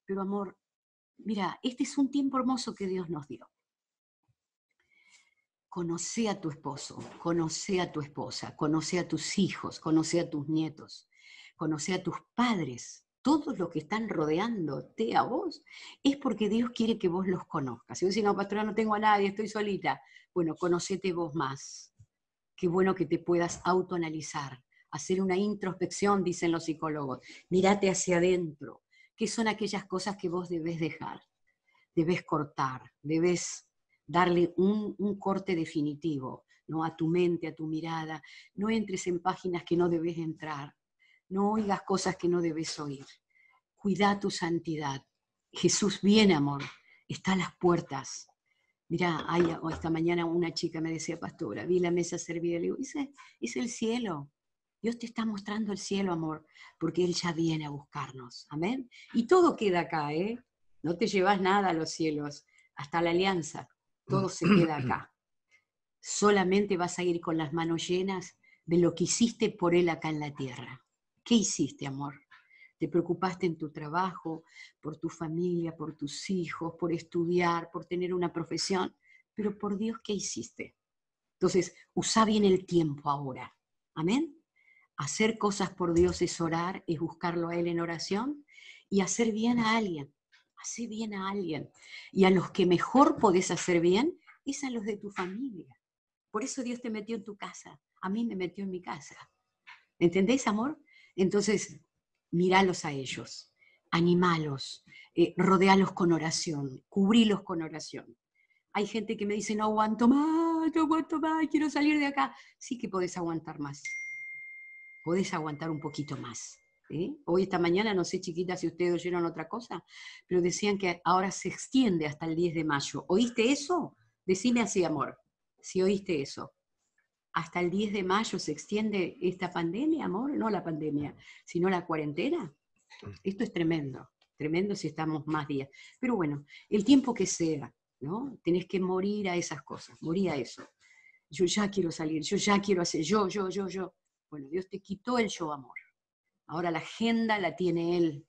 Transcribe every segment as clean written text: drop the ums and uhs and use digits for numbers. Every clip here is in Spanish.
Pero amor, mira, este es un tiempo hermoso que Dios nos dio. Conoce a tu esposo, conoce a tu esposa, conoce a tus hijos, conoce a tus nietos, conoce a tus padres. Todos los que están rodeándote a vos es porque Dios quiere que vos los conozcas. Si vos decís, no, pastora, no tengo a nadie, estoy solita. Bueno, conocete vos más. Qué bueno que te puedas autoanalizar, hacer una introspección, dicen los psicólogos. Mírate hacia adentro. ¿Qué son aquellas cosas que vos debés dejar? Debes cortar, debes darle un corte definitivo, ¿no? A tu mente, a tu mirada. No entres en páginas que no debes entrar. No oigas cosas que no debes oír. Cuida tu santidad. Jesús viene, amor. Está a las puertas. Mirá, esta mañana una chica me decía, pastora, vi la mesa servida. Le digo, es el cielo. Dios te está mostrando el cielo, amor, porque Él ya viene a buscarnos. Amén. Y todo queda acá, ¿eh? No te llevas nada a los cielos, hasta la alianza. Todo se queda acá. Solamente vas a ir con las manos llenas de lo que hiciste por Él acá en la tierra. ¿Qué hiciste, amor? Te preocupaste en tu trabajo, por tu familia, por tus hijos, por estudiar, por tener una profesión, pero por Dios, ¿qué hiciste? Entonces, usa bien el tiempo ahora. Amén. Hacer cosas por Dios es orar, es buscarlo a Él en oración y hacer bien a alguien. Hacer bien a alguien. Y a los que mejor podés hacer bien es a los de tu familia. Por eso Dios te metió en tu casa. A mí me metió en mi casa. ¿Entendés, amor? Entonces, míralos a ellos, animalos, rodealos con oración, cubrilos con oración. Hay gente que me dice, no aguanto más, quiero salir de acá. Sí que podés aguantar más. Podés aguantar un poquito más. Hoy, esta mañana, no sé, chiquita, si ustedes oyeron otra cosa, pero decían que ahora se extiende hasta el 10 de mayo. ¿Oíste eso? Decime así, amor, si oíste eso. Hasta el 10 de mayo se extiende esta pandemia, amor, no la pandemia, sino la cuarentena. Esto es tremendo, tremendo si estamos más días. Pero bueno, el tiempo que sea, ¿no? Tenés que morir a esas cosas, morir a eso. Yo ya quiero salir, yo ya quiero hacer, yo. Bueno, Dios te quitó el yo, amor. Ahora la agenda la tiene Él.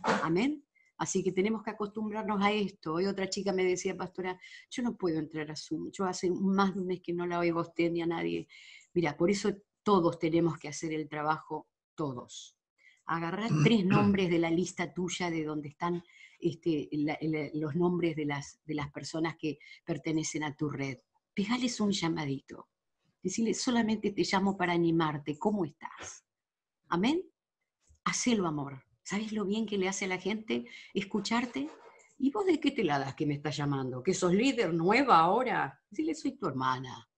Amén. Así que tenemos que acostumbrarnos a esto. Hoy otra chica me decía, pastora, yo no puedo entrar a Zoom. Yo hace más de un mes que no la oigo a usted ni a nadie. Mira, por eso todos tenemos que hacer el trabajo, todos. Agarrá 3 nombres de la lista tuya de donde están los nombres de las personas que pertenecen a tu red. Pegales un llamadito. Decirle, solamente te llamo para animarte. ¿Cómo estás? Amén. Hacelo, amor. ¿Sabes lo bien que le hace a la gente escucharte? ¿Y vos de qué te la das que me estás llamando? ¿Que sos líder nueva ahora? Dile, soy tu hermana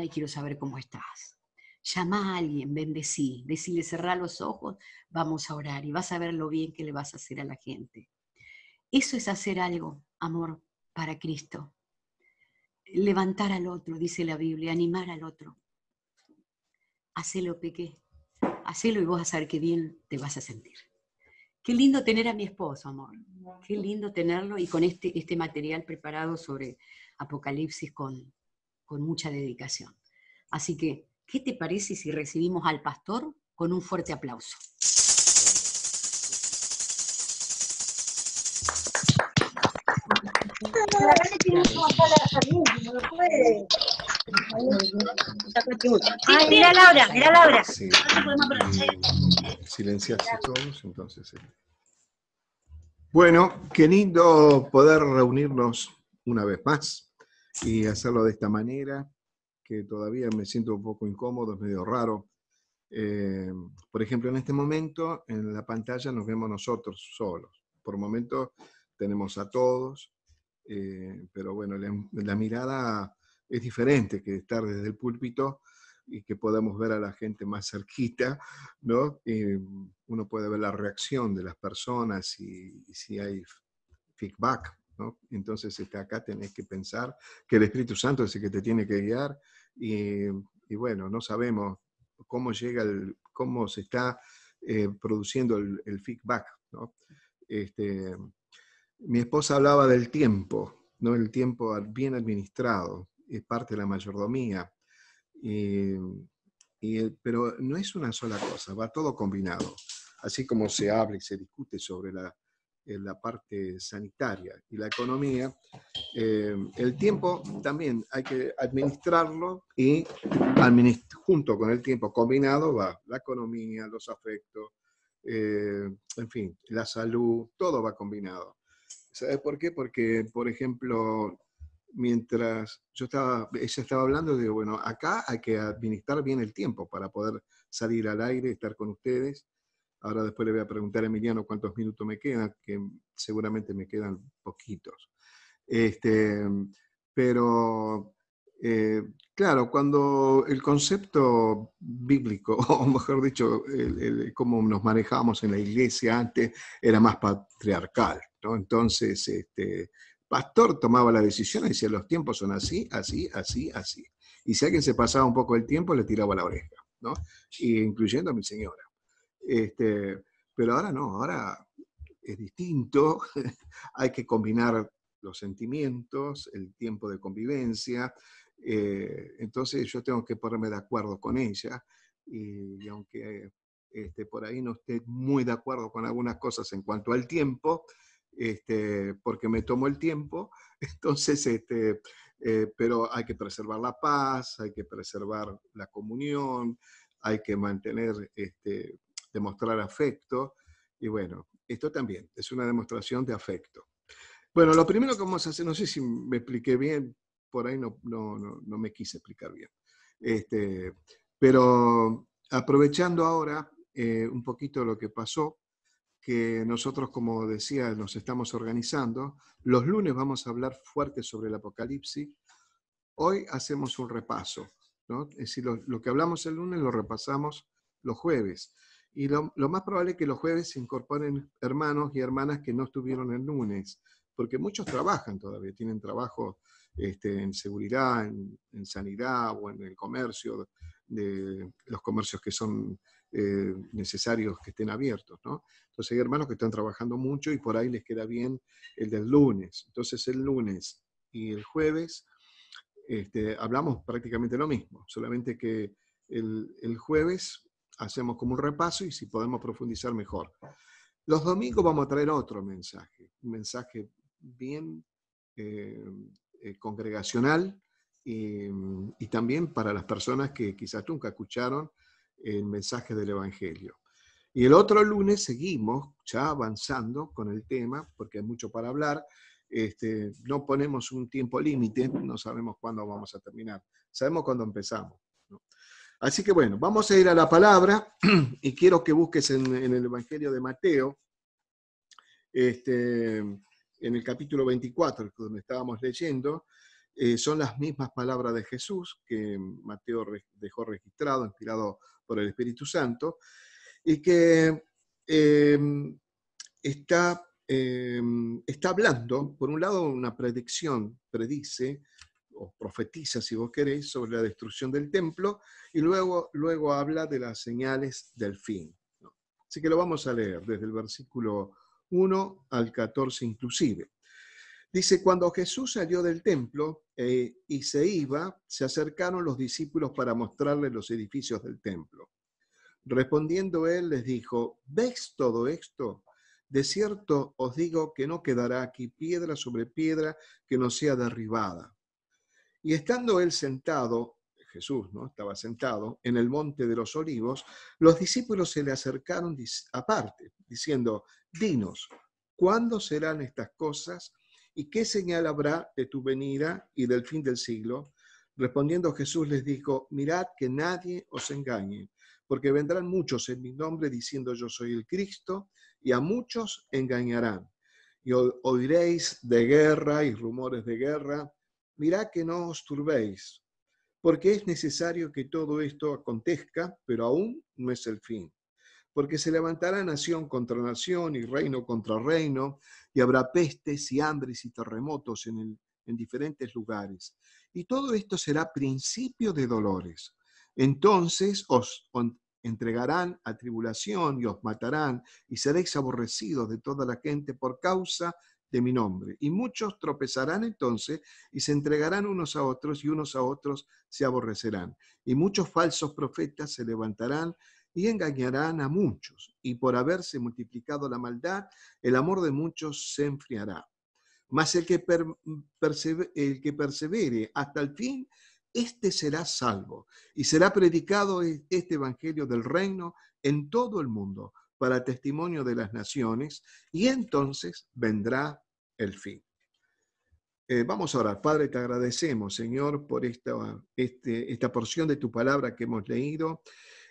y quiero saber cómo estás. Llama a alguien, bendecí, decile, cerrá los ojos, vamos a orar y vas a ver lo bien que le vas a hacer a la gente. Eso es hacer algo, amor, para Cristo. Levantar al otro, dice la Biblia, animar al otro. Hacelo, Peque. Hacelo y vos vas a ver qué bien te vas a sentir. Qué lindo tener a mi esposo, amor. Qué lindo tenerlo y con este material preparado sobre Apocalipsis con mucha dedicación. Así que, ¿qué te parece si recibimos al pastor con un fuerte aplauso? Ah, mira Laura. Sí. Silenciarse todos, entonces. Bueno, qué lindo poder reunirnos una vez más y hacerlo de esta manera, que todavía me siento un poco incómodo, es medio raro. Por ejemplo, en este momento, en la pantalla nos vemos nosotros solos. Por momento tenemos a todos, pero bueno, la mirada es diferente que estar desde el púlpito y que podamos ver a la gente más cerquita, ¿no? Uno puede ver la reacción de las personas y si hay feedback, ¿no? Entonces acá tenés que pensar que el Espíritu Santo es el que te tiene que guiar y bueno, no sabemos cómo cómo se está produciendo el feedback, ¿no? Mi esposa hablaba del tiempo, ¿no? El tiempo bien administrado, es parte de la mayordomía. Pero no es una sola cosa, va todo combinado. Así como se habla y se discute sobre en la parte sanitaria y la economía, el tiempo también hay que administrarlo y junto con el tiempo combinado va la economía, los afectos, en fin, la salud, todo va combinado. ¿Sabes por qué? Porque, por ejemplo, mientras ella estaba hablando, digo, bueno, acá hay que administrar bien el tiempo para poder salir al aire y estar con ustedes. Ahora después le voy a preguntar a Emiliano cuántos minutos me quedan, que seguramente me quedan poquitos. Pero, claro, cuando el concepto bíblico, o mejor dicho, cómo nos manejamos en la iglesia antes, era más patriarcal, ¿no? Entonces, pastor tomaba la decisión y decía, los tiempos son así, así, así, así. Y si alguien se pasaba un poco el tiempo, le tiraba la oreja, ¿no? Y incluyendo a mi señora. Pero ahora no, ahora es distinto, hay que combinar los sentimientos, el tiempo de convivencia, entonces yo tengo que ponerme de acuerdo con ella, y aunque por ahí no esté muy de acuerdo con algunas cosas en cuanto al tiempo, porque me tomo el tiempo, entonces, pero hay que preservar la paz, hay que preservar la comunión, hay que mantener, demostrar afecto, y bueno, esto también es una demostración de afecto. Bueno, lo primero que vamos a hacer, no sé si me expliqué bien, por ahí no me quise explicar bien. Pero aprovechando ahora un poquito lo que pasó, que nosotros, como decía, nos estamos organizando. Los lunes vamos a hablar fuerte sobre el Apocalipsis. Hoy hacemos un repaso, ¿no? Es decir, lo que hablamos el lunes lo repasamos los jueves. Y lo más probable es que los jueves se incorporen hermanos y hermanas que no estuvieron el lunes, porque muchos trabajan todavía, tienen trabajo en seguridad, en sanidad o en el comercio, de los comercios que son necesarios que estén abiertos, ¿no? Entonces hay hermanos que están trabajando mucho y por ahí les queda bien el del lunes. Entonces el lunes y el jueves hablamos prácticamente lo mismo, solamente que el jueves hacemos como un repaso y si podemos profundizar mejor. Los domingos vamos a traer otro mensaje, un mensaje bien congregacional y también para las personas que quizás nunca escucharon el mensaje del Evangelio. Y el otro lunes seguimos ya avanzando con el tema, porque hay mucho para hablar. No ponemos un tiempo límite, no sabemos cuándo vamos a terminar, sabemos cuándo empezamos, ¿no? Así que bueno, vamos a ir a la palabra y quiero que busques en el Evangelio de Mateo, en el capítulo 24, donde estábamos leyendo, son las mismas palabras de Jesús que Mateo dejó registrado, inspirado por el Espíritu Santo, y que está hablando, por un lado, una predicción, predice, o profetiza, si vos querés, sobre la destrucción del templo, y luego habla de las señales del fin, ¿no? Así que lo vamos a leer desde el versículo 1 al 14 inclusive. Dice, cuando Jesús salió del templo y se iba, se acercaron los discípulos para mostrarle los edificios del templo. Respondiendo él les dijo, ¿ves todo esto? De cierto os digo que no quedará aquí piedra sobre piedra que no sea derribada. Y estando él sentado, Jesús, ¿no? Estaba sentado en el monte de los olivos, los discípulos se le acercaron aparte, diciendo, dinos, ¿cuándo serán estas cosas? ¿Y qué señal habrá de tu venida y del fin del siglo? Respondiendo Jesús les dijo, mirad que nadie os engañe, porque vendrán muchos en mi nombre diciendo yo soy el Cristo, y a muchos engañarán. Y oiréis de guerra y rumores de guerra. Mirad que no os turbéis, porque es necesario que todo esto acontezca, pero aún no es el fin. Porque se levantará nación contra nación y reino contra reino, y habrá pestes y hambres y terremotos en diferentes lugares. Y todo esto será principio de dolores. Entonces os entregarán a tribulación y os matarán, y seréis aborrecidos de toda la gente por causa de mi nombre. Y muchos tropezarán entonces y se entregarán unos a otros y unos a otros se aborrecerán. Y muchos falsos profetas se levantarán y engañarán a muchos, y por haberse multiplicado la maldad, el amor de muchos se enfriará. Mas el que persevere hasta el fin, este será salvo, y será predicado este evangelio del reino en todo el mundo, para testimonio de las naciones, y entonces vendrá el fin. Vamos a orar. Padre, te agradecemos, Señor, por esta porción de tu palabra que hemos leído,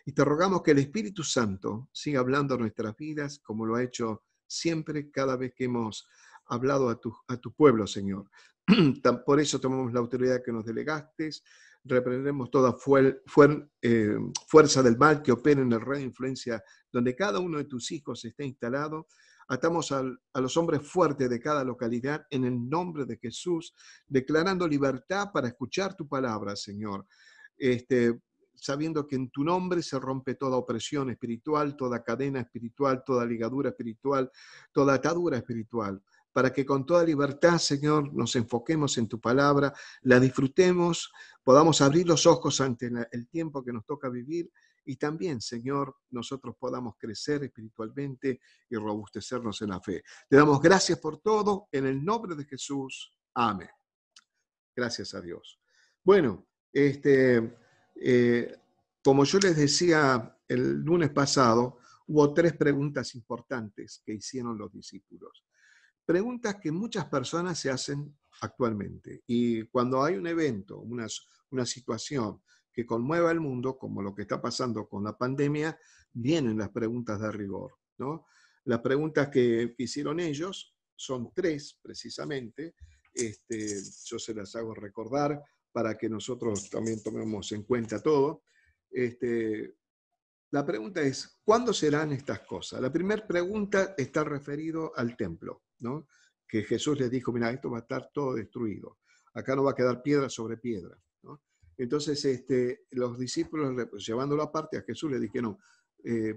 y te rogamos que el Espíritu Santo siga hablando a nuestras vidas, como lo ha hecho siempre cada vez que hemos hablado a tu pueblo, Señor. Por eso tomamos la autoridad que nos delegaste, reprendemos toda fuerza del mal que opera en el reino de influencia donde cada uno de tus hijos esté instalado. Atamos a los hombres fuertes de cada localidad en el nombre de Jesús, declarando libertad para escuchar tu palabra, Señor. Sabiendo que en tu nombre se rompe toda opresión espiritual, toda cadena espiritual, toda ligadura espiritual, toda atadura espiritual, para que con toda libertad, Señor, nos enfoquemos en tu palabra, la disfrutemos, podamos abrir los ojos ante el tiempo que nos toca vivir, y también, Señor, nosotros podamos crecer espiritualmente y robustecernos en la fe. Te damos gracias por todo, en el nombre de Jesús. Amén. Gracias a Dios. Bueno, como yo les decía el lunes pasado, hubo 3 preguntas importantes que hicieron los discípulos. Preguntas que muchas personas se hacen actualmente. Y cuando hay un evento, una situación que conmueva el mundo, como lo que está pasando con la pandemia, vienen las preguntas de rigor, ¿no? Las preguntas que hicieron ellos son 3, precisamente. Yo se las hago recordar para que nosotros también tomemos en cuenta todo. La pregunta es, ¿cuándo serán estas cosas? La primera pregunta está referido al templo, ¿no? Que Jesús les dijo, mira, esto va a estar todo destruido. Acá no va a quedar piedra sobre piedra, ¿no? Entonces, los discípulos, llevándolo aparte a Jesús, le dijeron,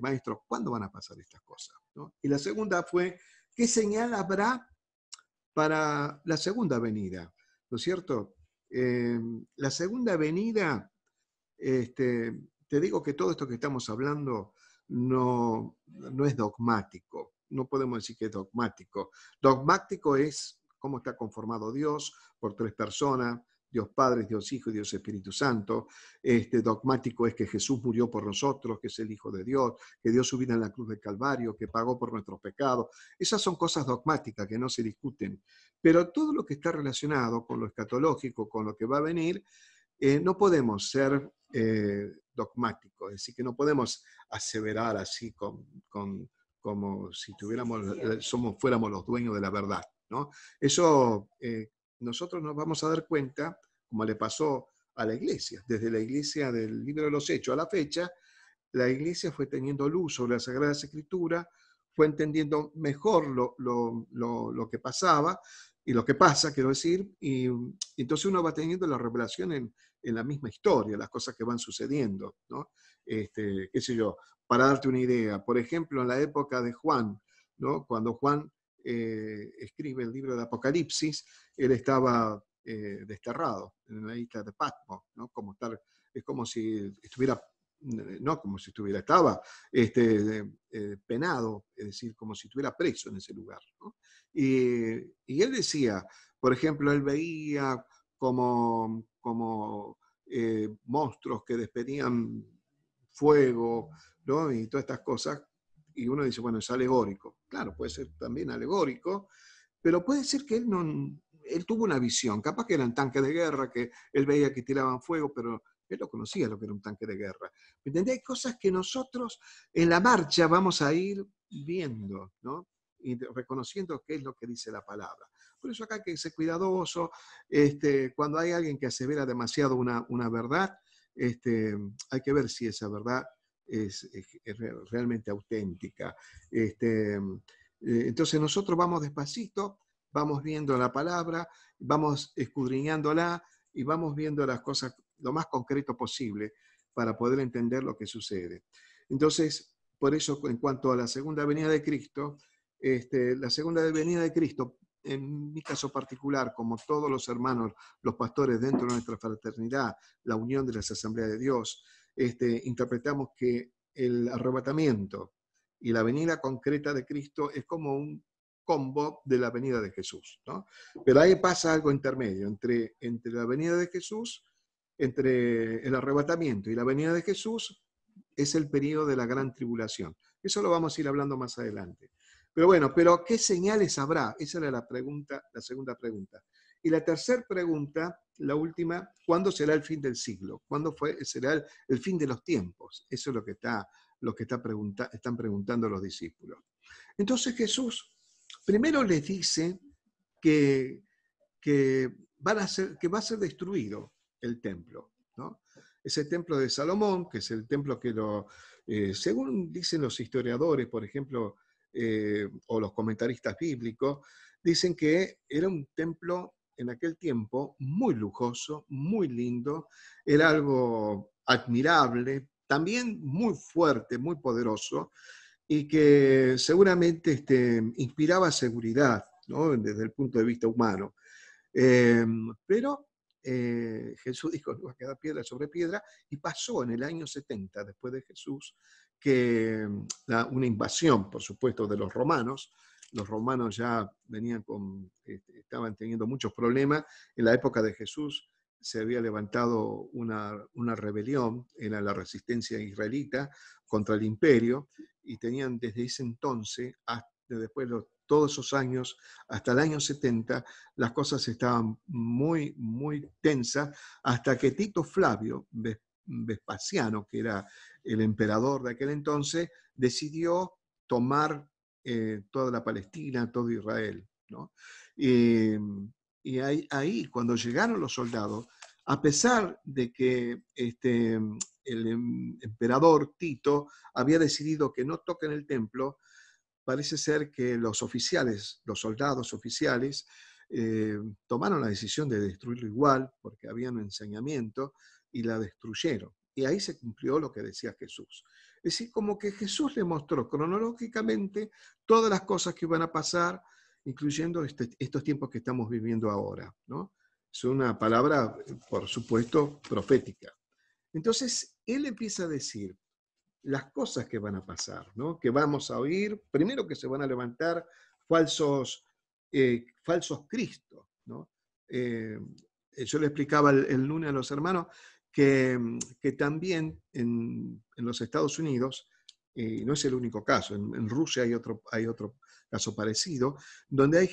maestro, ¿cuándo van a pasar estas cosas? ¿No? Y la segunda fue, ¿qué señal habrá para la segunda venida? ¿No es cierto? La segunda venida, te digo que todo esto que estamos hablando no es dogmático. No podemos decir que es dogmático. Dogmático es cómo está conformado Dios por 3 personas, Dios Padre, Dios Hijo y Dios Espíritu Santo. Dogmático es que Jesús murió por nosotros, que es el Hijo de Dios, que dio su vida en la cruz del Calvario, que pagó por nuestros pecados. Esas son cosas dogmáticas que no se discuten. Pero todo lo que está relacionado con lo escatológico, con lo que va a venir, no podemos ser dogmáticos, es decir, que no podemos aseverar así como si fuéramos los dueños de la verdad, ¿no? Eso nosotros nos vamos a dar cuenta, como le pasó a la iglesia, desde la iglesia del libro de los Hechos a la fecha, la iglesia fue teniendo luz sobre las Sagradas Escrituras, fue entendiendo mejor lo que pasaba y lo que pasa, quiero decir, y entonces uno va teniendo la revelación en la misma historia, las cosas que van sucediendo, ¿no? Qué sé yo, para darte una idea, por ejemplo, en la época de Juan, ¿no? Cuando Juan escribe el libro de Apocalipsis, él estaba desterrado en la isla de Patmos, ¿no? Es como si estuviera, no como si estuviera, estaba penado, es decir, como si estuviera preso en ese lugar, ¿no? Y él decía, por ejemplo, él veía como monstruos que despedían fuego, ¿no? Y todas estas cosas, y uno dice, bueno, es alegórico. Claro, puede ser también alegórico, pero puede ser que él tuvo una visión, capaz que eran tanques de guerra, que él veía que tiraban fuego, pero él lo conocía lo que era un tanque de guerra. ¿Me entendés? Hay cosas que nosotros en la marcha vamos a ir viendo, ¿no? Y reconociendo qué es lo que dice la palabra. Por eso acá hay que ser cuidadoso. Cuando hay alguien que asevera demasiado una verdad, hay que ver si esa verdad es realmente auténtica. Entonces nosotros vamos despacito, vamos viendo la palabra, vamos escudriñándola y vamos viendo las cosas lo más concreto posible para poder entender lo que sucede. Entonces, por eso, en cuanto a la segunda venida de Cristo, la segunda venida de Cristo, en mi caso particular, como todos los hermanos, los pastores dentro de nuestra fraternidad, la unión de las asambleas de Dios, interpretamos que el arrebatamiento y la venida concreta de Cristo es como un combo de la venida de Jesús, ¿no? Pero ahí pasa algo intermedio, entre la venida de Jesús, entre el arrebatamiento y la venida de Jesús, es el periodo de la gran tribulación. Eso lo vamos a ir hablando más adelante. Pero bueno, ¿pero qué señales habrá? Esa era la pregunta, la segunda pregunta. Y la tercera pregunta, la última, ¿cuándo será el fin del siglo? ¿Cuándo será el fin de los tiempos? Eso es lo que están preguntando los discípulos. Entonces Jesús primero les dice que va a ser destruido el templo, ¿no? Ese templo de Salomón, que es el templo que según dicen los historiadores, por ejemplo, o los comentaristas bíblicos, dicen que era un templo en aquel tiempo muy lujoso, muy lindo, era algo admirable, también muy fuerte, muy poderoso, y que seguramente inspiraba seguridad, ¿no? Desde el punto de vista humano. Pero Jesús dijo, no va a quedar piedra sobre piedra, y pasó en el año 70 después de Jesús, que una invasión, por supuesto, de los romanos. Los romanos ya venían estaban teniendo muchos problemas. En la época de Jesús se había levantado una rebelión, era la resistencia israelita contra el imperio, y tenían desde ese entonces, hasta después todos esos años, hasta el año 70, las cosas estaban muy, muy tensas, hasta que Tito Flavio Vespasiano, que era el emperador de aquel entonces, decidió tomar toda la Palestina, todo Israel, ¿no? Y ahí, cuando llegaron los soldados, a pesar de que el emperador Tito había decidido que no toquen el templo, parece ser que los oficiales, los soldados oficiales, tomaron la decisión de destruirlo igual, porque había un ensañamiento, y la destruyeron. Y ahí se cumplió lo que decía Jesús. Es decir, como que Jesús le mostró cronológicamente todas las cosas que iban a pasar, incluyendo estos tiempos que estamos viviendo ahora, ¿no? Es una palabra, por supuesto, profética. Entonces, él empieza a decir las cosas que van a pasar, ¿no? Que vamos a oír, primero que se van a levantar falsos Cristos, ¿no? Yo le explicaba el lunes a los hermanos que también en los Estados Unidos, no es el único caso, en Rusia hay otro caso parecido, donde hay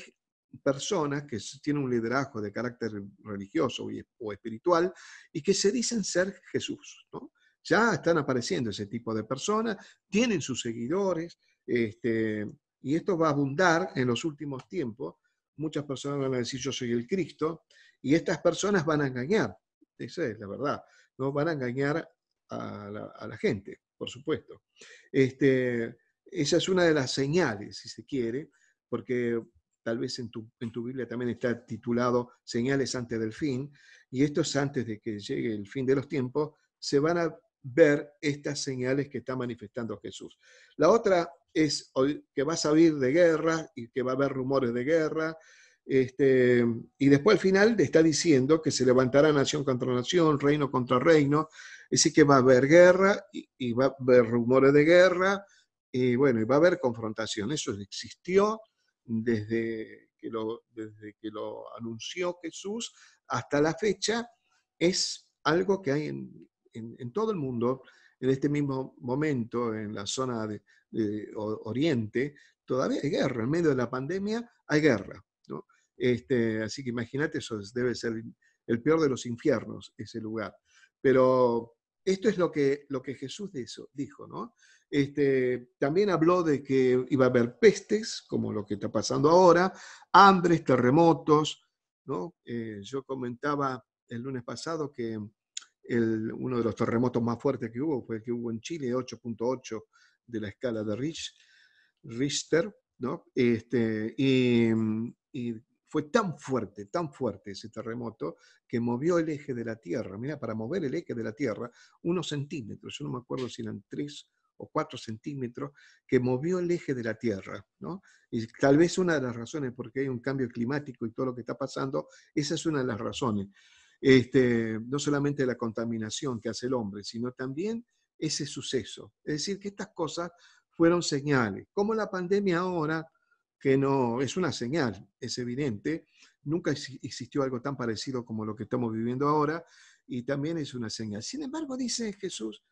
personas que tienen un liderazgo de carácter religioso o espiritual y que se dicen ser Jesús, ¿no? Ya están apareciendo ese tipo de personas, tienen sus seguidores, y esto va a abundar en los últimos tiempos. Muchas personas van a decir yo soy el Cristo, y estas personas van a engañar, esa es la verdad, ¿no? Van a engañar a la gente, por supuesto. Esa es una de las señales, si se quiere, porque tal vez en tu Biblia también está titulado Señales antes del fin, y esto es antes de que llegue el fin de los tiempos, se van a ver estas señales que está manifestando Jesús. La otra es que vas a oír de guerra y que va a haber rumores de guerra, y después al final le está diciendo que se levantará nación contra nación, reino contra reino, es decir que va a haber guerra y va a haber rumores de guerra, y bueno, y va a haber confrontación. Eso existió desde que lo anunció Jesús hasta la fecha, es algo que hay en todo el mundo. En este mismo momento, en la zona de Oriente, todavía hay guerra. En medio de la pandemia hay guerra, ¿no? Así que imagínate, eso debe ser el peor de los infiernos, ese lugar. Pero esto es lo que Jesús dijo, ¿no? También habló de que iba a haber pestes, como lo que está pasando ahora, hambres, terremotos, ¿no? Yo comentaba el lunes pasado que uno de los terremotos más fuertes que hubo fue el que hubo en Chile, 8.8 de la escala de Richter, ¿no? Y fue tan fuerte ese terremoto que movió el eje de la Tierra. Mira, para mover el eje de la Tierra, unos centímetros, yo no me acuerdo si eran 3 o 4 centímetros, que movió el eje de la Tierra, ¿no? Y tal vez una de las razones por qué hay un cambio climático y todo lo que está pasando, esa es una de las razones. No solamente la contaminación que hace el hombre, sino también ese suceso. Es decir, que estas cosas fueron señales. Como la pandemia ahora, que no es una señal, es evidente, nunca existió algo tan parecido como lo que estamos viviendo ahora, y también es una señal. Sin embargo, dice Jesús,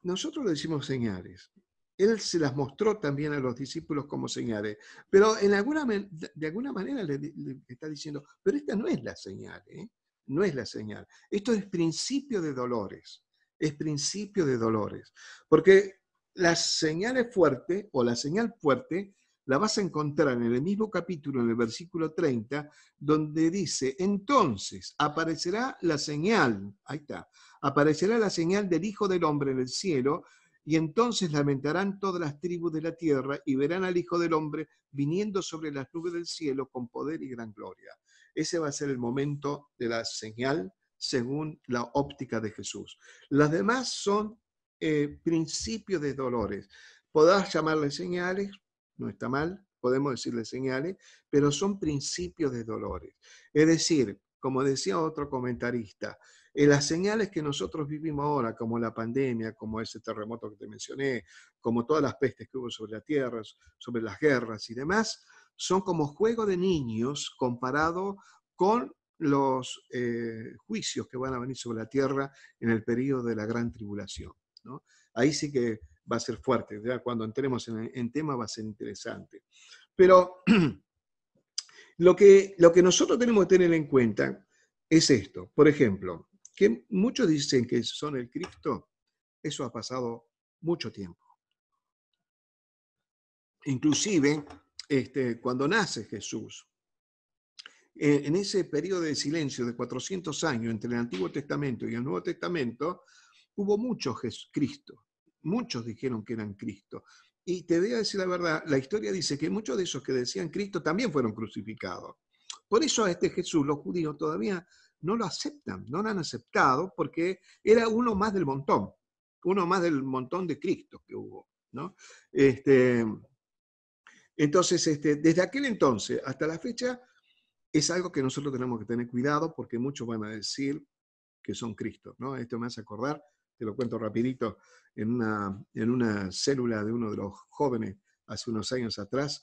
nosotros le decimos señales. Él se las mostró también a los discípulos como señales, pero de alguna manera le está diciendo, pero esta no es la señal, ¿eh? No es la señal. Esto es principio de dolores, es principio de dolores, porque las señales fuertes o la señal fuerte la vas a encontrar en el mismo capítulo, en el versículo 30, donde dice, entonces aparecerá la señal, ahí está, aparecerá la señal del Hijo del Hombre en el cielo, y entonces lamentarán todas las tribus de la tierra y verán al Hijo del Hombre viniendo sobre las nubes del cielo con poder y gran gloria. Ese va a ser el momento de la señal según la óptica de Jesús. Las demás son principios de dolores. Podrás llamarle señales, no está mal, podemos decirle señales, pero son principios de dolores. Es decir, como decía otro comentarista, las señales que nosotros vivimos ahora, como la pandemia, como ese terremoto que te mencioné, como todas las pestes que hubo sobre la tierra, sobre las guerras y demás, son como juego de niños comparado con los juicios que van a venir sobre la tierra en el periodo de la gran tribulación, ¿no? Ahí sí que va a ser fuerte, ¿verdad? Cuando entremos en tema va a ser interesante. Pero lo que nosotros tenemos que tener en cuenta es esto. Por ejemplo, que muchos dicen que son el Cristo, eso ha pasado mucho tiempo. Inclusive, cuando nace Jesús, en ese periodo de silencio de 400 años entre el Antiguo Testamento y el Nuevo Testamento, hubo muchos Cristo. Muchos dijeron que eran Cristo. Y te voy a decir la verdad, la historia dice que muchos de esos que decían Cristo también fueron crucificados. Por eso a este Jesús los judíos todavía no lo aceptan, no lo han aceptado porque era uno más del montón de Cristos que hubo, ¿no? Entonces, desde aquel entonces hasta la fecha, es algo que nosotros tenemos que tener cuidado porque muchos van a decir que son Cristo, ¿no? Esto me hace acordar, te lo cuento rapidito, en una célula de uno de los jóvenes hace unos años atrás,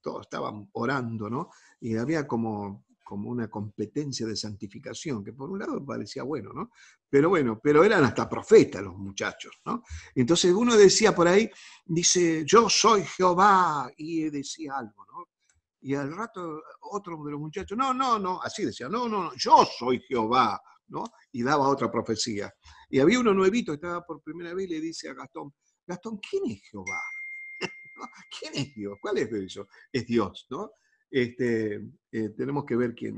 todos estaban orando, ¿no? Y había como una competencia de santificación, que por un lado parecía bueno, ¿no? Pero eran hasta profetas los muchachos, ¿no? Entonces uno decía por ahí, dice, yo soy Jehová, y decía algo, ¿no? Y al rato otro de los muchachos, no, así decía, no, yo soy Jehová, ¿no? Y daba otra profecía. Y había uno nuevito que estaba por primera vez y le dice a Gastón, ¿quién es Jehová? ¿No? ¿Quién es Dios? ¿Cuál es eso? Es Dios, ¿no? Tenemos que ver qué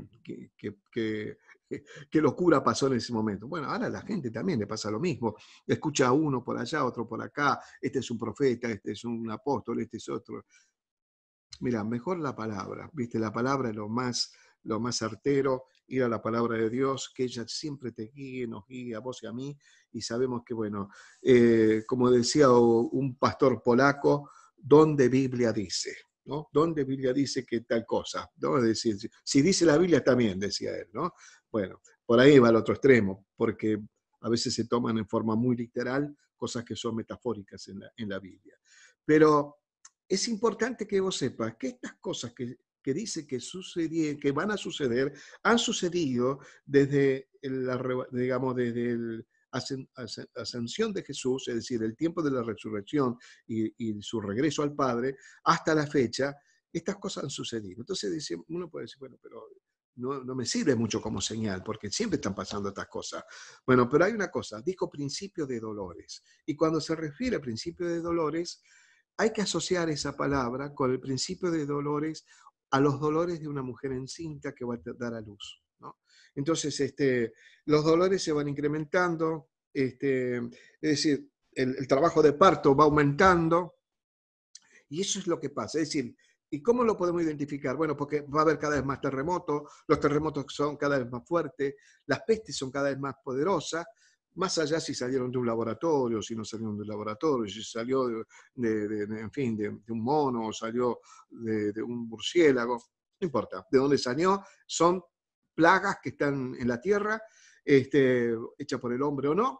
locura pasó en ese momento. Bueno, ahora a la gente también le pasa lo mismo. Escucha a uno por allá, otro por acá, este es un profeta, este es un apóstol, este es otro. Mira, mejor la palabra, ¿viste? La palabra es lo más certero, ir a la palabra de Dios, que ella siempre te guíe, nos guíe a vos y a mí, y sabemos que, bueno, como decía un pastor polaco, ¿dónde Biblia dice? ¿No? ¿Dónde Biblia dice que tal cosa? ¿No? Es decir, si dice la Biblia también, decía él, ¿no? Bueno, por ahí va al otro extremo, porque a veces se toman en forma muy literal cosas que son metafóricas en la Biblia. Pero es importante que vos sepas que estas cosas que dice que van a suceder, han sucedido desde desde ascensión de Jesús, es decir, el tiempo de la resurrección y su regreso al Padre, hasta la fecha. Estas cosas han sucedido. Entonces uno puede decir, bueno, pero no me sirve mucho como señal, porque siempre están pasando estas cosas. Bueno, pero hay una cosa, dijo principio de dolores. Y cuando se refiere a principio de dolores, hay que asociar esa palabra con el principio de dolores a los dolores de una mujer encinta que va a dar a luz, ¿no? Entonces, los dolores se van incrementando, es decir, el trabajo de parto va aumentando, y eso es lo que pasa. Es decir, ¿y cómo lo podemos identificar? Bueno, porque va a haber cada vez más terremotos, los terremotos son cada vez más fuertes, las pestes son cada vez más poderosas, más allá si salieron de un laboratorio, si no salieron de un laboratorio, si salió en fin, de un mono, o salió de un murciélago, no importa, de dónde salió, son plagas que están en la tierra, hechas por el hombre o no,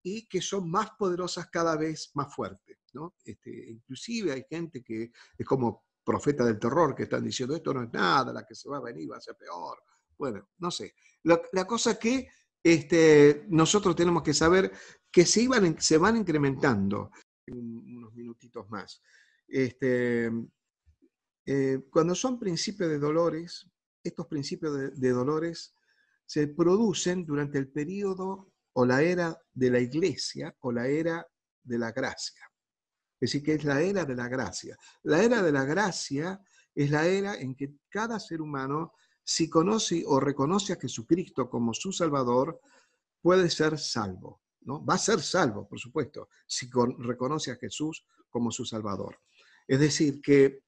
y que son más poderosas cada vez más fuertes, ¿no? Inclusive hay gente que es como profeta del terror, que están diciendo esto no es nada, la que se va a venir va a ser peor. Bueno, no sé. La cosa que nosotros tenemos que saber que se van incrementando unos minutitos más. Cuando son principios de dolores, estos principios de dolores se producen durante el periodo o la era de la iglesia o la era de la gracia. Es decir, que es la era de la gracia. La era de la gracia es la era en que cada ser humano, si conoce o reconoce a Jesucristo como su Salvador, puede ser salvo, ¿no? Va a ser salvo, por supuesto, si reconoce a Jesús como su Salvador. Es decir, que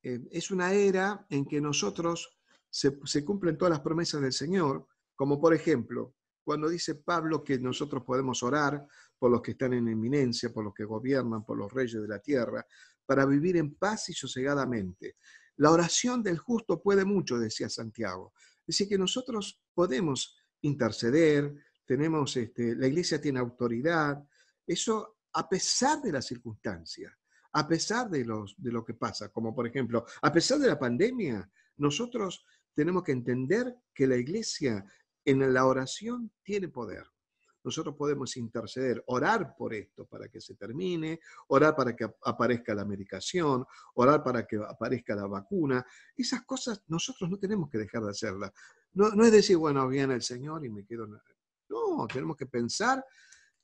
es una era en que nosotros se cumplen todas las promesas del Señor, como por ejemplo, cuando dice Pablo que nosotros podemos orar por los que están en eminencia, por los que gobiernan, por los reyes de la tierra, para vivir en paz y sosegadamente. La oración del justo puede mucho, decía Santiago. Es decir, que nosotros podemos interceder, tenemos, la iglesia tiene autoridad, eso a pesar de las circunstancias, a pesar de lo que pasa, como por ejemplo, a pesar de la pandemia, nosotros tenemos que entender que la iglesia en la oración tiene poder. Nosotros podemos interceder, orar por esto para que se termine, orar para que aparezca la medicación, orar para que aparezca la vacuna. Esas cosas nosotros no tenemos que dejar de hacerlas. No es decir, bueno, viene el Señor y me quedo... No, tenemos que pensar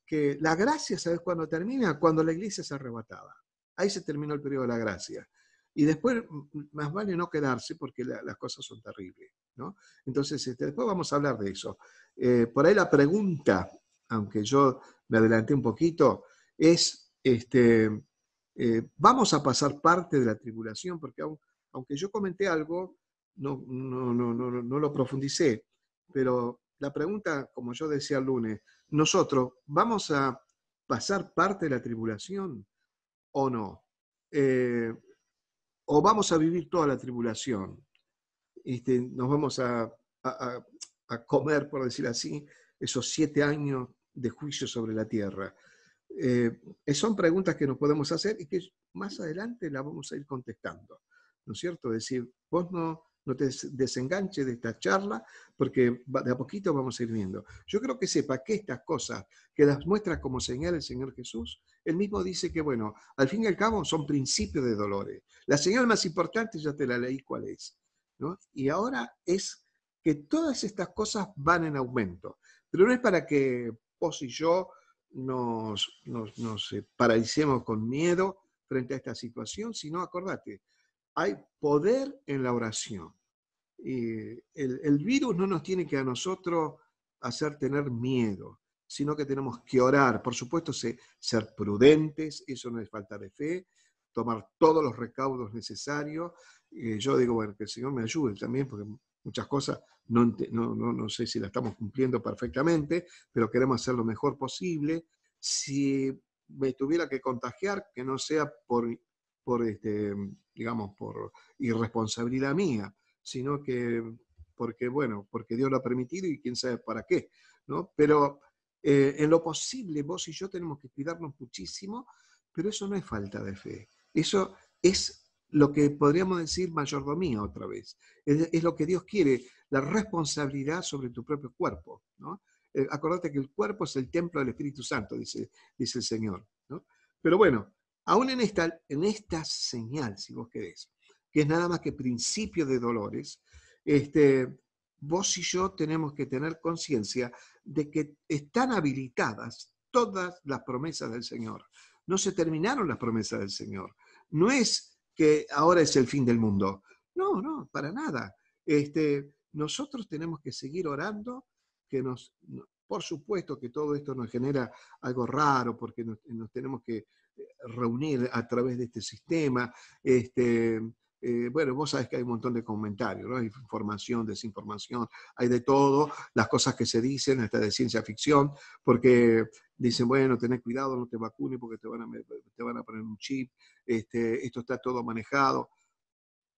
que la gracia, ¿sabes cuándo termina? Cuando la iglesia es arrebatada. Ahí se terminó el periodo de la gracia. Y después, más vale no quedarse porque las cosas son terribles, ¿no? Entonces, después vamos a hablar de eso. Por ahí la pregunta, aunque yo me adelanté un poquito, es, ¿vamos a pasar parte de la tribulación? Porque aunque yo comenté algo, no lo profundicé, pero la pregunta, como yo decía el lunes, nosotros vamos a pasar parte de la tribulación o no. O vamos a vivir toda la tribulación. Nos vamos a comer, por decir así, esos 7 años de juicio sobre la tierra. Son preguntas que nos podemos hacer y que más adelante las vamos a ir contestando, ¿no es cierto? Es decir, vos no te desenganches de esta charla porque de a poquito vamos a ir viendo. Yo creo que sepa que estas cosas que las muestra como señal el Señor Jesús, él mismo dice que, bueno, al fin y al cabo son principios de dolores. La señal más importante ya te la leí cuál es, ¿no? Y ahora es que todas estas cosas van en aumento, pero no es para que vos y yo nos paralicemos con miedo frente a esta situación, sino acordate, hay poder en la oración. Y el virus no nos tiene que a nosotros hacer tener miedo, sino que tenemos que orar. Por supuesto, ser prudentes, eso no es falta de fe, tomar todos los recaudos necesarios. Yo digo, bueno, que el Señor me ayude también, porque muchas cosas no sé si las estamos cumpliendo perfectamente, pero queremos hacer lo mejor posible. Si me tuviera que contagiar, que no sea digamos, por irresponsabilidad mía, sino que porque Dios lo ha permitido y quién sabe para qué, ¿no? Pero en lo posible, vos y yo tenemos que cuidarnos muchísimo, pero eso no es falta de fe. Eso es lo que podríamos decir mayordomía otra vez. Es lo que Dios quiere, la responsabilidad sobre tu propio cuerpo, ¿no? Acordate que el cuerpo es el templo del Espíritu Santo, dice el Señor, ¿no? Pero bueno, aún en esta señal, si vos querés, que es nada más que principio de dolores, vos y yo tenemos que tener conciencia de que están habilitadas todas las promesas del Señor. No se terminaron las promesas del Señor. No es que ahora es el fin del mundo. No, para nada. Nosotros tenemos que seguir orando, por supuesto que todo esto nos genera algo raro, porque nos tenemos que reunir a través de este sistema. Bueno, vos sabés que hay un montón de comentarios, ¿no? Hay información, desinformación, hay de todo, las cosas que se dicen, hasta de ciencia ficción, porque dicen, bueno, tenés cuidado, no te vacunes porque te van a poner un chip, esto está todo manejado.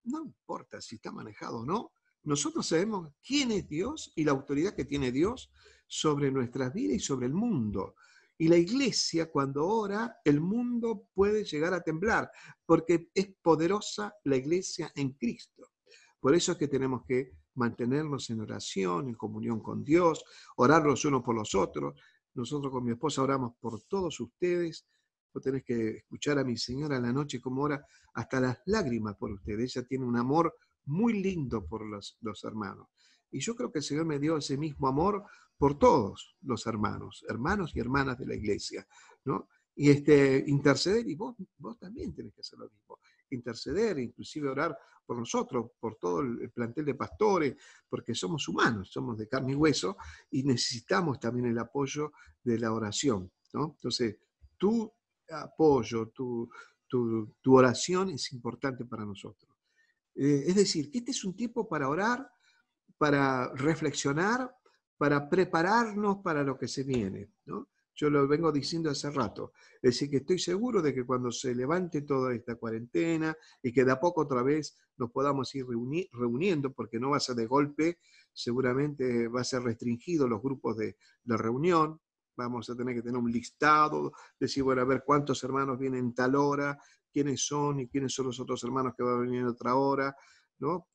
No importa si está manejado o no, nosotros sabemos quién es Dios y la autoridad que tiene Dios sobre nuestras vidas y sobre el mundo. Y la iglesia, cuando ora, el mundo puede llegar a temblar, porque es poderosa la iglesia en Cristo. Por eso es que tenemos que mantenernos en oración, en comunión con Dios, orar los unos por los otros. Nosotros con mi esposa oramos por todos ustedes. Vos tenés que escuchar a mi señora en la noche como ora hasta las lágrimas por ustedes. Ella tiene un amor muy lindo por los hermanos. Y yo creo que el Señor me dio ese mismo amor por todos los hermanos, hermanos y hermanas de la iglesia, ¿no? Y interceder, y vos también tenés que hacer lo mismo, interceder, inclusive orar por nosotros, por todo el plantel de pastores, porque somos humanos, somos de carne y hueso, y necesitamos también el apoyo de la oración, ¿no? Entonces, tu apoyo, tu oración es importante para nosotros. Es decir, que este es un tiempo para orar, para reflexionar, para prepararnos para lo que se viene, ¿no? Yo lo vengo diciendo hace rato. Es decir, que estoy seguro de que cuando se levante toda esta cuarentena y que de a poco otra vez nos podamos ir reuniendo, porque no va a ser de golpe, seguramente va a ser restringido los grupos de reunión, vamos a tener que tener un listado, decir, bueno, a ver cuántos hermanos vienen tal hora, quiénes son y quiénes son los otros hermanos que van a venir en otra hora, ¿no?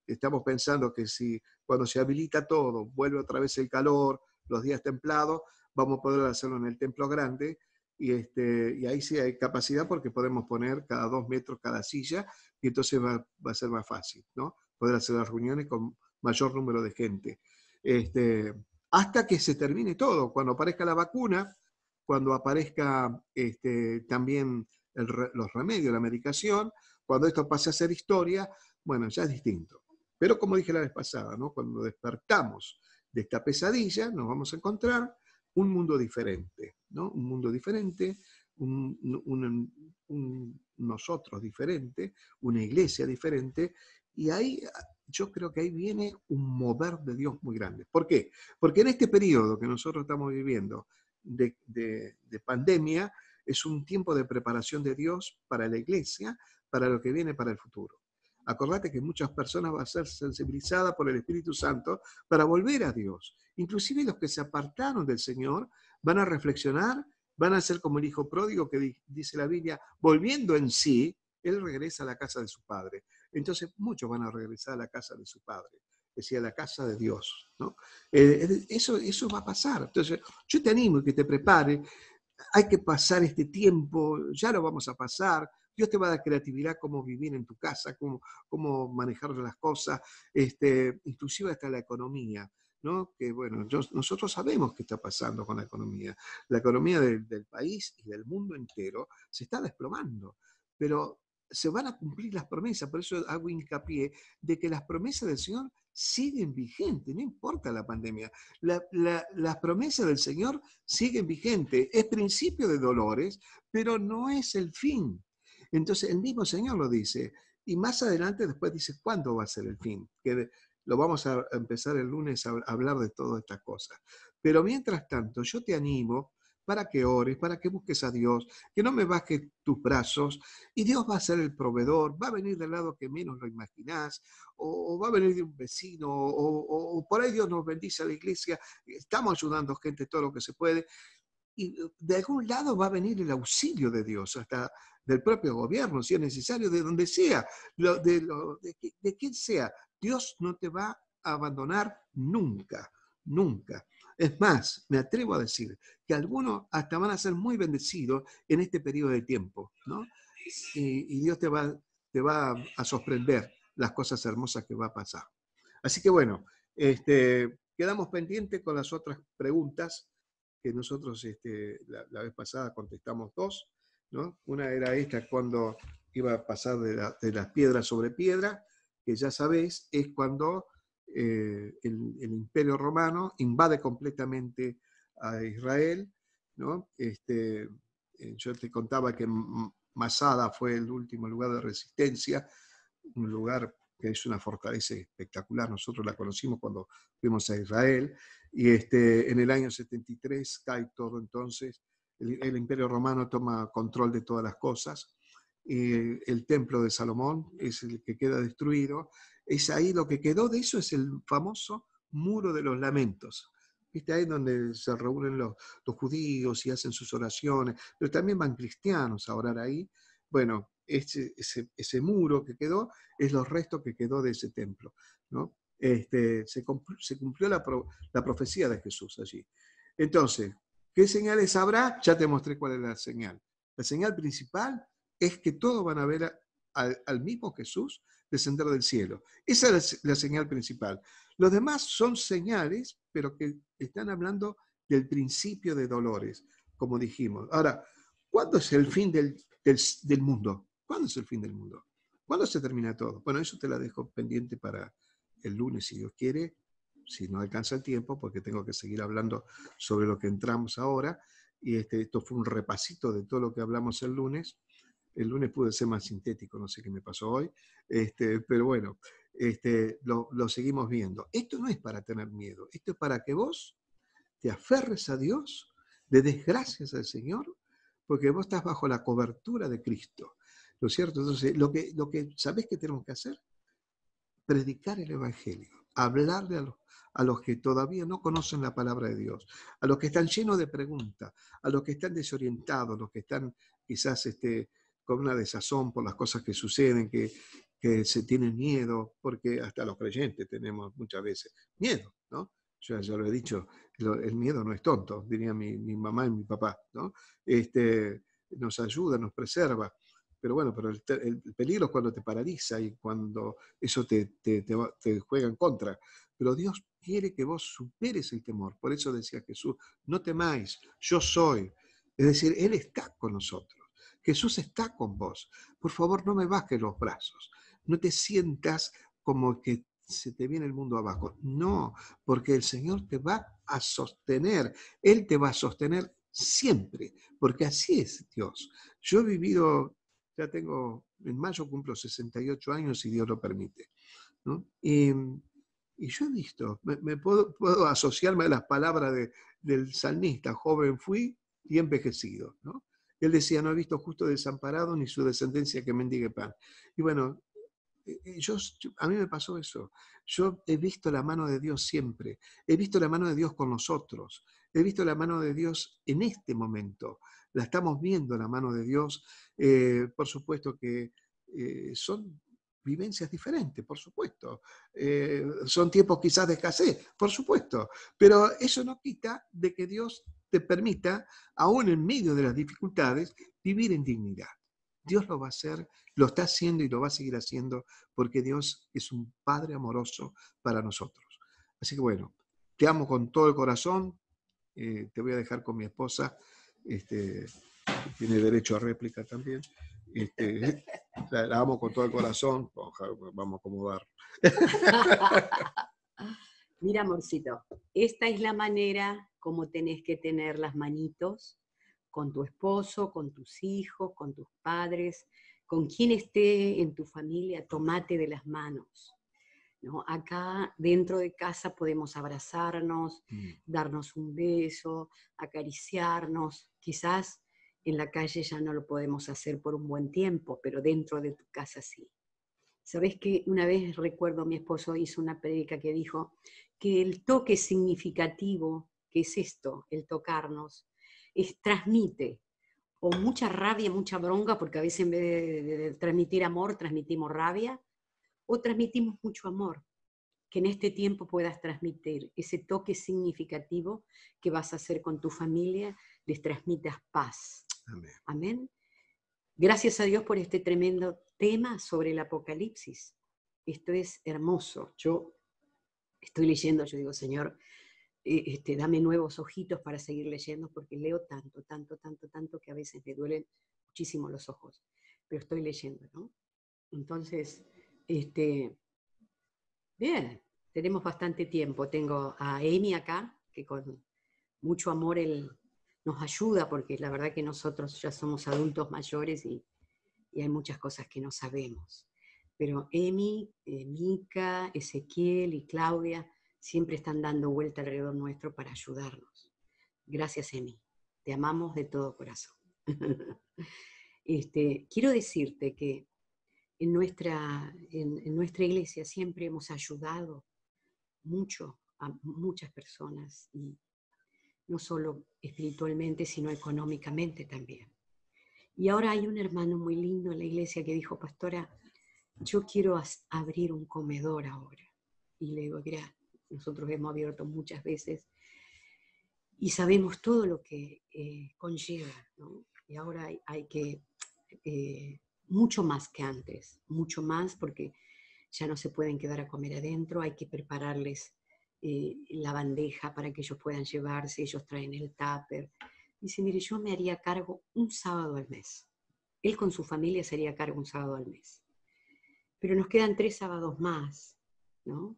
Estamos pensando que si cuando se habilita todo, vuelve otra vez el calor, los días templados, vamos a poder hacerlo en el templo grande y ahí sí hay capacidad porque podemos poner cada 2 metros cada silla y entonces va a ser más fácil, ¿no? Poder hacer las reuniones con mayor número de gente. Hasta que se termine todo, cuando aparezca la vacuna, cuando aparezca también los remedios, la medicación, cuando esto pase a ser historia, bueno, ya es distinto. Pero como dije la vez pasada, ¿no? Cuando despertamos de esta pesadilla, nos vamos a encontrar un mundo diferente, ¿no? Un mundo diferente, nosotros diferente, una iglesia diferente, y ahí yo creo que ahí viene un mover de Dios muy grande. ¿Por qué? Porque en este periodo que nosotros estamos viviendo de pandemia, es un tiempo de preparación de Dios para la iglesia, para lo que viene para el futuro. Acordate que muchas personas van a ser sensibilizadas por el Espíritu Santo para volver a Dios. Inclusive los que se apartaron del Señor van a reflexionar, van a ser como el hijo pródigo que dice la Biblia, volviendo en sí, él regresa a la casa de su padre. Entonces muchos van a regresar a la casa de su padre, es decir, a la casa de Dios, ¿no? Eso va a pasar. Entonces yo te animo a que te prepares. Hay que pasar este tiempo, ya lo vamos a pasar. Dios te va a dar creatividad cómo vivir en tu casa, cómo manejar las cosas, inclusive hasta la economía, ¿no? Que bueno, nosotros sabemos qué está pasando con la economía. La economía del país y del mundo entero se está desplomando, pero se van a cumplir las promesas, por eso hago hincapié de que las promesas del Señor siguen vigentes, no importa la pandemia. Las promesas del Señor siguen vigentes. Es principio de dolores, pero no es el fin. Entonces, el mismo Señor lo dice. Y más adelante después dice, ¿cuándo va a ser el fin? Que lo vamos a empezar el lunes a hablar de todas estas cosas. Pero mientras tanto, yo te animo para que ores, para que busques a Dios, que no me bajes tus brazos, y Dios va a ser el proveedor, va a venir del lado que menos lo imaginás, o va a venir de un vecino, o por ahí Dios nos bendice a la iglesia, estamos ayudando gente todo lo que se puede, y de algún lado va a venir el auxilio de Dios, hasta del propio gobierno, si es necesario, de donde sea, de quien sea. Dios no te va a abandonar nunca, nunca. Es más, me atrevo a decir que algunos hasta van a ser muy bendecidos en este periodo de tiempo, ¿no? Y Dios te va a sorprender las cosas hermosas que va a pasar. Así que bueno, quedamos pendientes con las otras preguntas que nosotros la vez pasada contestamos 2, ¿no? Una era esta, cuando iba a pasar de las piedras sobre piedra, que ya sabéis, es cuando el Imperio Romano invade completamente a Israel, ¿no? Yo te contaba que Masada fue el último lugar de resistencia, un lugar que es una fortaleza espectacular. Nosotros la conocimos cuando fuimos a Israel, y en el año 73 cae todo. Entonces el Imperio Romano toma control de todas las cosas, el templo de Salomón es el que queda destruido. Es ahí lo que quedó de eso, es el famoso muro de los lamentos. ¿Viste? Ahí donde se reúnen los judíos y hacen sus oraciones, pero también van cristianos a orar ahí. Bueno, ese muro que quedó es los restos que quedó de ese templo, ¿no? Se cumplió la profecía de Jesús allí. Entonces, ¿qué señales habrá? Ya te mostré cuál es la señal. La señal principal es que todos van a ver al mismo Jesús descender del cielo. Esa es la señal principal. Los demás son señales, pero que están hablando del principio de dolores, como dijimos. Ahora, ¿cuándo es el fin del mundo? ¿Cuándo es el fin del mundo? ¿Cuándo se termina todo? Bueno, eso te la dejo pendiente para el lunes, si Dios quiere, si no alcanza el tiempo, porque tengo que seguir hablando sobre lo que entramos ahora. Y esto fue un repasito de todo lo que hablamos el lunes. El lunes pude ser más sintético, no sé qué me pasó hoy, pero bueno, lo seguimos viendo. Esto no es para tener miedo, esto es para que vos te aferres a Dios, le des gracias al Señor, porque vos estás bajo la cobertura de Cristo, ¿no es cierto? Entonces, lo que sabés que tenemos que hacer, predicar el Evangelio, hablarle a los que todavía no conocen la palabra de Dios, a los que están llenos de preguntas, a los que están desorientados, los que están quizás con una desazón por las cosas que suceden, que se tienen miedo, porque hasta los creyentes tenemos muchas veces miedo, ¿no? Yo ya lo he dicho, el miedo no es tonto, diría mi mamá y mi papá, ¿no? Nos ayuda, nos preserva. Pero bueno, pero el peligro es cuando te paraliza y cuando eso te juega en contra. Pero Dios quiere que vos superes el temor. Por eso decía Jesús, no temáis, yo soy. Es decir, Él está con nosotros. Jesús está con vos. Por favor, no me bajes los brazos. No te sientas como que se te viene el mundo abajo. No, porque el Señor te va a sostener. Él te va a sostener siempre, porque así es Dios. Yo he vivido, ya tengo, en mayo cumplo 68 años si Dios lo permite, ¿no? Y yo he visto, puedo asociarme a las palabras del salmista, joven fui y envejecido, ¿no? Él decía, no he visto justo desamparado ni su descendencia que mendigue pan. Y bueno, a mí me pasó eso. Yo he visto la mano de Dios siempre. He visto la mano de Dios con nosotros. He visto la mano de Dios en este momento. La estamos viendo, la mano de Dios. Por supuesto que son vivencias diferentes, por supuesto. Son tiempos quizás de escasez, por supuesto. Pero eso no quita de que Dios te permita, aún en medio de las dificultades, vivir en dignidad. Dios lo va a hacer, lo está haciendo y lo va a seguir haciendo porque Dios es un Padre amoroso para nosotros. Así que bueno, te amo con todo el corazón, te voy a dejar con mi esposa, tiene derecho a réplica también. La amo con todo el corazón, vamos a acomodar. Mira, amorcito, esta es la manera como tenés que tener las manitos con tu esposo, con tus hijos, con tus padres, con quien esté en tu familia, tomate de las manos, ¿no? Acá dentro de casa podemos abrazarnos, darnos un beso, acariciarnos. Quizás en la calle ya no lo podemos hacer por un buen tiempo, pero dentro de tu casa sí. ¿Sabés que una vez recuerdo mi esposo hizo una prédica que dijo que el toque significativo, que es esto, el tocarnos, transmite o mucha rabia, mucha bronca, porque a veces en vez de transmitir amor, transmitimos rabia, o transmitimos mucho amor, que en este tiempo puedas transmitir ese toque significativo que vas a hacer con tu familia, les transmitas paz. Amén. Amén. Gracias a Dios por este tremendo tema sobre el Apocalipsis. Esto es hermoso. Yo estoy leyendo, yo digo, Señor, dame nuevos ojitos para seguir leyendo, porque leo tanto, que a veces me duelen muchísimo los ojos. Pero estoy leyendo, ¿no? Entonces, bien, tenemos bastante tiempo. Tengo a Amy acá, que con mucho amor él nos ayuda, porque la verdad que nosotros ya somos adultos mayores y hay muchas cosas que no sabemos. Pero Emi, Mica, Ezequiel y Claudia siempre están dando vuelta alrededor nuestro para ayudarnos. Gracias, Emi. Te amamos de todo corazón. quiero decirte que en nuestra iglesia siempre hemos ayudado mucho a muchas personas, y no solo espiritualmente, sino económicamente también. Y ahora hay un hermano muy lindo en la iglesia que dijo: pastora, yo quiero abrir un comedor ahora. Y le digo: mira, nosotros hemos abierto muchas veces y sabemos todo lo que conlleva, ¿no? Y ahora hay que, mucho más que antes, mucho más, porque ya no se pueden quedar a comer adentro, hay que prepararles la bandeja para que ellos puedan llevarse, ellos traen el tupper. Dice: mire, yo me haría cargo un sábado al mes. Él con su familia se haría cargo un sábado al mes. Pero nos quedan 3 sábados más, ¿no?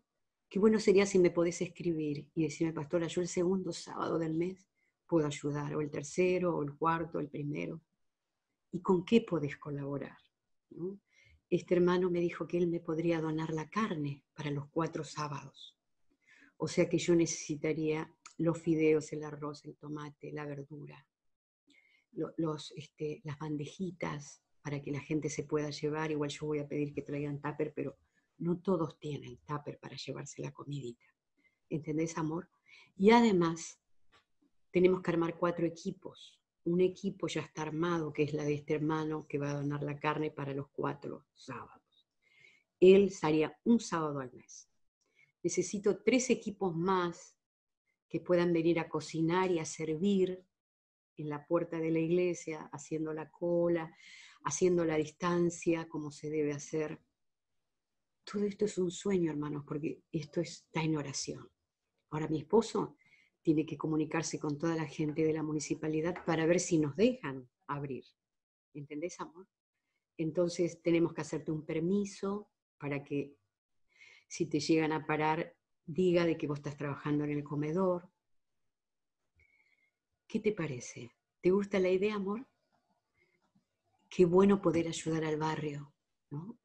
Qué bueno sería si me podés escribir y decirme: pastora, yo el segundo sábado del mes puedo ayudar, o el tercero, o el cuarto, o el primero. ¿Y con qué podés colaborar? ¿No? Este hermano me dijo que él me podría donar la carne para los 4 sábados. O sea que yo necesitaría los fideos, el arroz, el tomate, la verdura, las bandejitas para que la gente se pueda llevar. Igual yo voy a pedir que traigan tupper, pero no todos tienen tupper para llevarse la comidita. ¿Entendés, amor? Y además tenemos que armar 4 equipos. Un equipo ya está armado, que es la de este hermano que va a donar la carne para los 4 sábados. Él estaría un sábado al mes. Necesito 3 equipos más que puedan venir a cocinar y a servir en la puerta de la iglesia, haciendo la cola, haciendo la distancia como se debe hacer. Todo esto es un sueño, hermanos, porque esto está en oración. Ahora mi esposo tiene que comunicarse con toda la gente de la municipalidad para ver si nos dejan abrir. ¿Entendés, amor? Entonces tenemos que hacerte un permiso para que, si te llegan a parar, diga de que vos estás trabajando en el comedor. ¿Qué te parece? ¿Te gusta la idea, amor? Qué bueno poder ayudar al barrio, ¿no?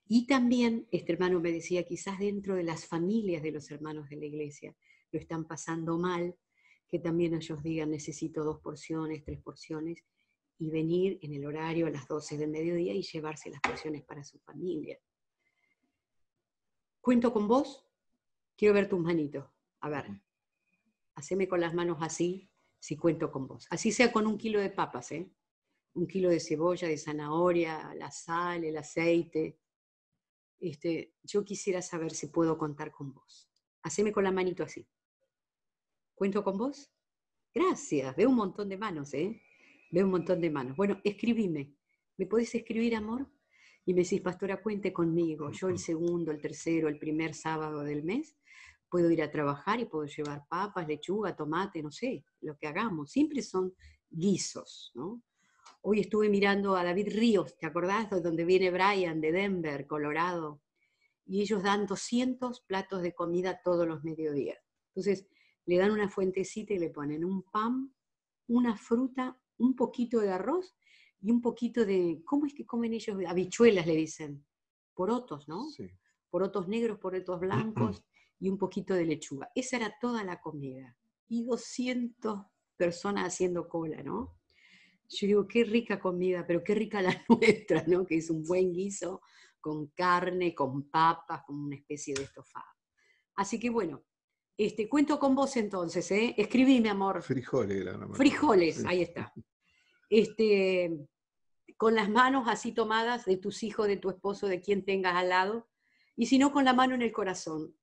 Y también, este hermano me decía, quizás dentro de las familias de los hermanos de la iglesia lo están pasando mal, que también ellos digan: necesito 2 porciones, 3 porciones, y venir en el horario a las 12 del mediodía y llevarse las porciones para su familia. ¿Cuento con vos? Quiero ver tus manitos. A ver, haceme con las manos así, si cuento con vos. Así sea con 1 kilo de papas, 1 kilo de cebolla, de zanahoria, la sal, el aceite. Yo quisiera saber si puedo contar con vos. Haceme con la manito así. ¿Cuento con vos? Gracias. Veo un montón de manos, Veo un montón de manos. Bueno, escribime. ¿Me podés escribir, amor? Y me decís: pastora, cuente conmigo. Yo el segundo, el tercero, el primer sábado del mes puedo ir a trabajar y puedo llevar papas, lechuga, tomate, no sé, lo que hagamos. Siempre son guisos, ¿no? Hoy estuve mirando a David Ríos, ¿te acordás? De donde viene Brian, de Denver, Colorado. Y ellos dan 200 platos de comida todos los mediodías. Entonces, le dan una fuentecita y le ponen un pan, una fruta, un poquito de arroz y un poquito de, ¿cómo es que comen ellos? Habichuelas le dicen. Porotos, ¿no? Sí. Porotos negros, porotos blancos y un poquito de lechuga. Esa era toda la comida. Y 200 personas haciendo cola, ¿no? Yo digo: qué rica comida, pero qué rica la nuestra, ¿no? Que es un buen guiso con carne, con papas, con una especie de estofado. Así que bueno, cuento con vos entonces, Escribime, amor. Frijoles era la Frijoles, sí. Ahí está. Con las manos así tomadas de tus hijos, de tu esposo, de quien tengas al lado, y si no, con la mano en el corazón.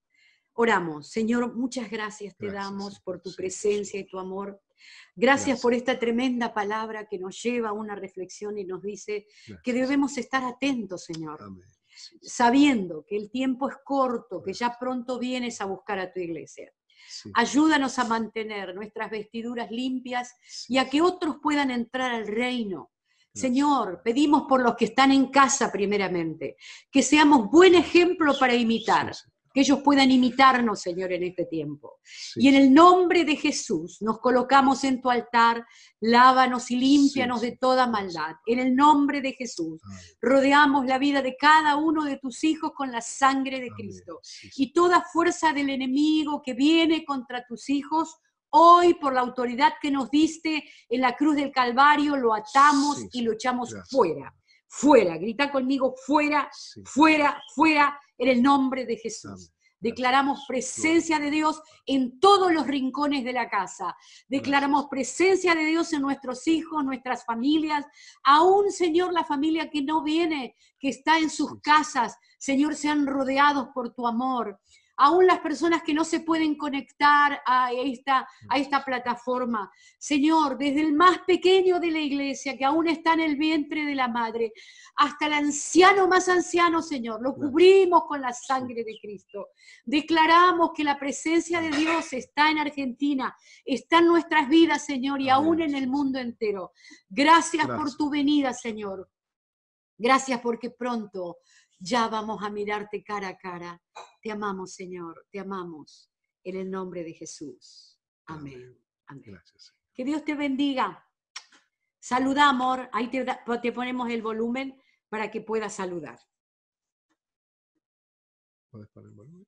Oramos. Señor, muchas gracias te damos por tu presencia y tu amor. Gracias por esta tremenda palabra que nos lleva a una reflexión y nos dice que debemos estar atentos, Señor. Amén. Sabiendo que el tiempo es corto, que ya pronto vienes a buscar a tu iglesia. Sí. Ayúdanos a mantener nuestras vestiduras limpias y a que otros puedan entrar al reino. Señor, pedimos por los que están en casa primeramente, que seamos buen ejemplo para imitar. Que ellos puedan imitarnos, Señor, en este tiempo. Sí. Y en el nombre de Jesús nos colocamos en tu altar, lávanos y límpianos de toda maldad. En el nombre de Jesús rodeamos la vida de cada uno de tus hijos con la sangre de Cristo. Sí. Y toda fuerza del enemigo que viene contra tus hijos, Hoy, por la autoridad que nos diste en la cruz del Calvario, lo atamos Sí, y lo echamos gracias. fuera. Fuera, grita conmigo, fuera, Sí. fuera, fuera, en el nombre de Jesús. Amén. Declaramos presencia de Dios en todos los rincones de la casa. Declaramos presencia de Dios en nuestros hijos, nuestras familias. Aún, Señor, la familia que no viene, que está en sus casas, Señor, sean rodeados por tu amor. Aún las personas que no se pueden conectar a esta plataforma. Señor, desde el más pequeño de la iglesia, que aún está en el vientre de la madre, hasta el anciano más anciano, Señor, lo cubrimos con la sangre de Cristo. Declaramos que la presencia de Dios está en Argentina, está en nuestras vidas, Señor, y aún en el mundo entero. Gracias por tu venida, Señor. Gracias porque pronto ya vamos a mirarte cara a cara. Te amamos, Señor, te amamos. En el nombre de Jesús. Amén. Amén. Gracias. Que Dios te bendiga. Saluda, amor. Ahí te ponemos el volumen para que puedas saludar. ¿Puedes poner el volumen?